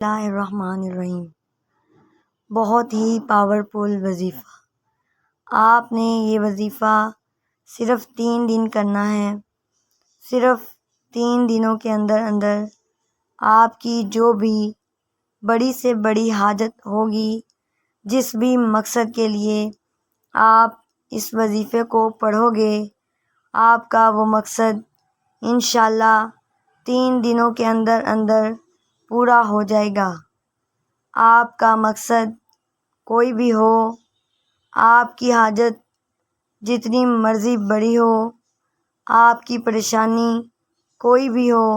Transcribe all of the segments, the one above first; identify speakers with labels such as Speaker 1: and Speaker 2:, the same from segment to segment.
Speaker 1: اللہ الرحمن الرحیم۔ بہت ہی پاورفل وظیفہ۔ آپ نے یہ وظیفہ صرف 3 دن کرنا ہے۔ صرف 3 دنوں کے اندر اندر آپ کی جو بھی بڑی سے بڑی حاجت ہوگی، جس بھی مقصد کے لیے آپ اس وظیفے کو پڑھو گے، آپ کا وہ مقصد انشاءاللہ 3 دنوں کے اندر اندر پورا ہو جائے گا۔ آپ کا مقصد کوئی بھی ہو، آپ کی حاجت جتنی مرضی بڑی ہو، آپ کی پریشانی کوئی بھی ہو،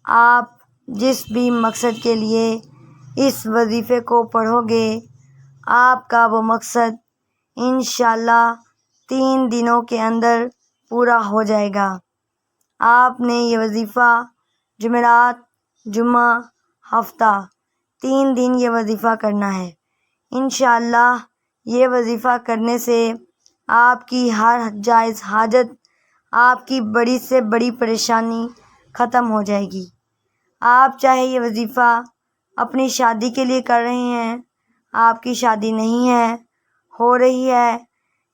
Speaker 1: آپ جس بھی مقصد کے لیے اس وظیفے کو پڑھو گے، آپ کا وہ مقصد انشاءاللہ 3 دنوں کے اندر پورا ہو جائے گا۔ آپ نے یہ وظیفہ جمعرات، جمعہ، ہفتہ 3 دن یہ وظیفہ کرنا ہے۔ انشاءاللہ یہ وظیفہ کرنے سے آپ کی ہر جائز حاجت، آپ کی بڑی سے بڑی پریشانی ختم ہو جائے گی۔ آپ چاہے یہ وظیفہ اپنی شادی کے لیے کر رہے ہیں، آپ کی شادی نہیں ہے، ہو رہی ہے،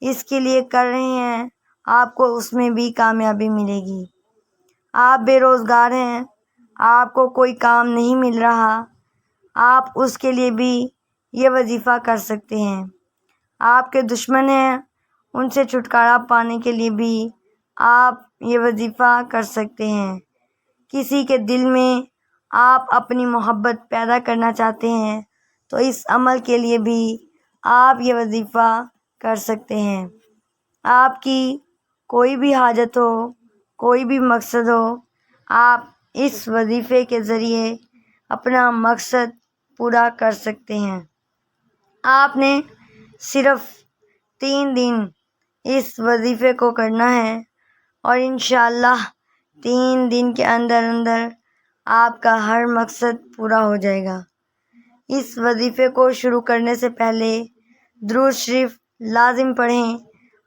Speaker 1: اس کے لیے کر رہے ہیں، آپ کو اس میں بھی کامیابی ملے گی۔ آپ بے روزگار ہیں، آپ کو کوئی کام نہیں مل رہا، آپ اس کے لیے بھی یہ وظیفہ کر سکتے ہیں۔ آپ کے دشمن ہیں، ان سے چھٹکارا پانے کے لیے بھی آپ یہ وظیفہ کر سکتے ہیں۔ کسی کے دل میں آپ اپنی محبت پیدا کرنا چاہتے ہیں تو اس عمل کے لیے بھی آپ یہ وظیفہ کر سکتے ہیں۔ آپ کی کوئی بھی حاجت ہو، کوئی بھی مقصد ہو، آپ اس وظیفے کے ذریعے اپنا مقصد پورا کر سکتے ہیں۔ آپ نے صرف 3 دن اس وظیفے کو کرنا ہے اور انشاءاللہ 3 دن کے اندر اندر آپ کا ہر مقصد پورا ہو جائے گا۔ اس وظیفے کو شروع کرنے سے پہلے درود شریف لازم پڑھیں۔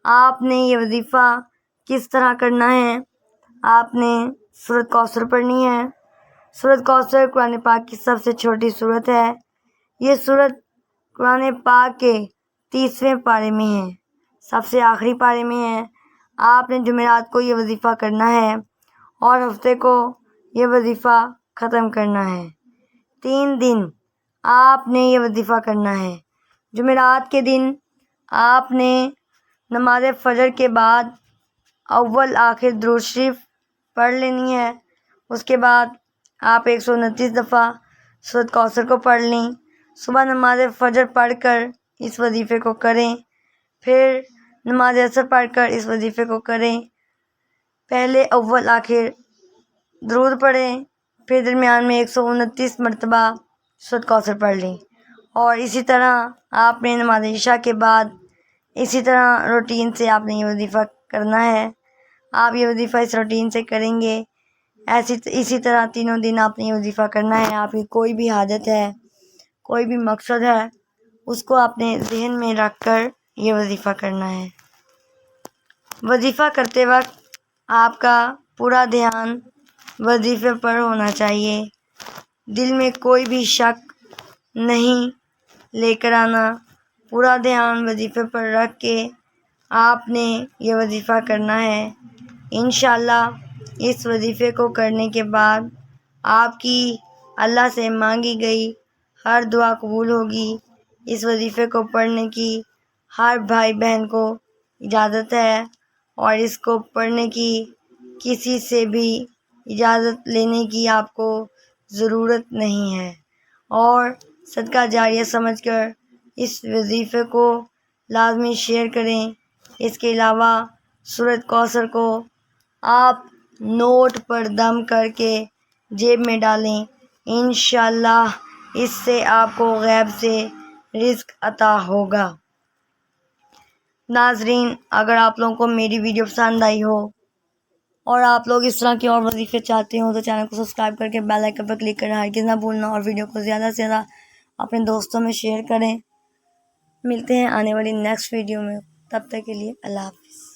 Speaker 1: آپ نے یہ وظیفہ کس طرح کرنا ہے؟ آپ نے سورۃ کوثر پڑھنی ہے۔ سورۃ کوثر قرآن پاک کی سب سے چھوٹی سورت ہے۔ یہ سورت قرآن پاک کے 30ویں پارے میں ہے، سب سے آخری پارے میں ہے۔ آپ نے جمعرات کو یہ وظیفہ کرنا ہے اور ہفتے کو یہ وظیفہ ختم کرنا ہے۔ 3 دن آپ نے یہ وظیفہ کرنا ہے۔ جمعرات کے دن آپ نے نماز فجر کے بعد اول آخر درود شریف پڑھ لینی ہے۔ اس کے بعد آپ 129 دفعہ سورۃ کوثر کو پڑھ لیں۔ صبح نماز فجر پڑھ کر اس وظیفے کو کریں، پھر نماز عصر پڑھ کر اس وظیفے کو کریں۔ پہلے اول آخر درود پڑھیں، پھر درمیان میں 129 مرتبہ سورۃ کوثر پڑھ لیں، اور اسی طرح آپ نے نماز عشاء کے بعد اسی طرح روٹین سے آپ نے یہ وظیفہ کرنا ہے۔ آپ یہ وظیفہ اس روٹین سے کریں گے، اسی طرح 3 دن آپ نے یہ وظیفہ کرنا ہے۔ آپ کی کوئی بھی حاجت ہے، کوئی بھی مقصد ہے، اس کو آپ نے ذہن میں رکھ کر یہ وظیفہ کرنا ہے۔ وظیفہ کرتے وقت آپ کا پورا دھیان وظیفے پر ہونا چاہیے، دل میں کوئی بھی شک نہیں لے کر آنا۔ پورا دھیان وظیفے پر رکھ کے آپ نے یہ وظیفہ کرنا ہے۔ انشاءاللہ اس وظیفے کو کرنے کے بعد آپ کی اللہ سے مانگی گئی ہر دعا قبول ہوگی۔ اس وظیفے کو پڑھنے کی ہر بھائی بہن کو اجازت ہے، اور اس کو پڑھنے کی کسی سے بھی اجازت لینے کی آپ کو ضرورت نہیں ہے، اور صدقہ جاریہ سمجھ کر اس وظیفے کو لازمی شیئر کریں۔ اس کے علاوہ سورۃ کوثر کو آپ نوٹ پر دم کر کے جیب میں ڈالیں، انشاءاللہ اس سے آپ کو غیب سے رزق عطا ہوگا۔ ناظرین، اگر آپ لوگوں کو میری ویڈیو پسند آئی ہو اور آپ لوگ اس طرح کے اور وظیفے چاہتے ہو تو چینل کو سبسکرائب کر کے بیل آئیکن پر کلک کرنا ہرگز نہ بھولنا، اور ویڈیو کو زیادہ سے زیادہ اپنے دوستوں میں شیئر کریں۔ ملتے ہیں آنے والی نیکسٹ ویڈیو میں، تب تک کے لیے اللہ حافظ۔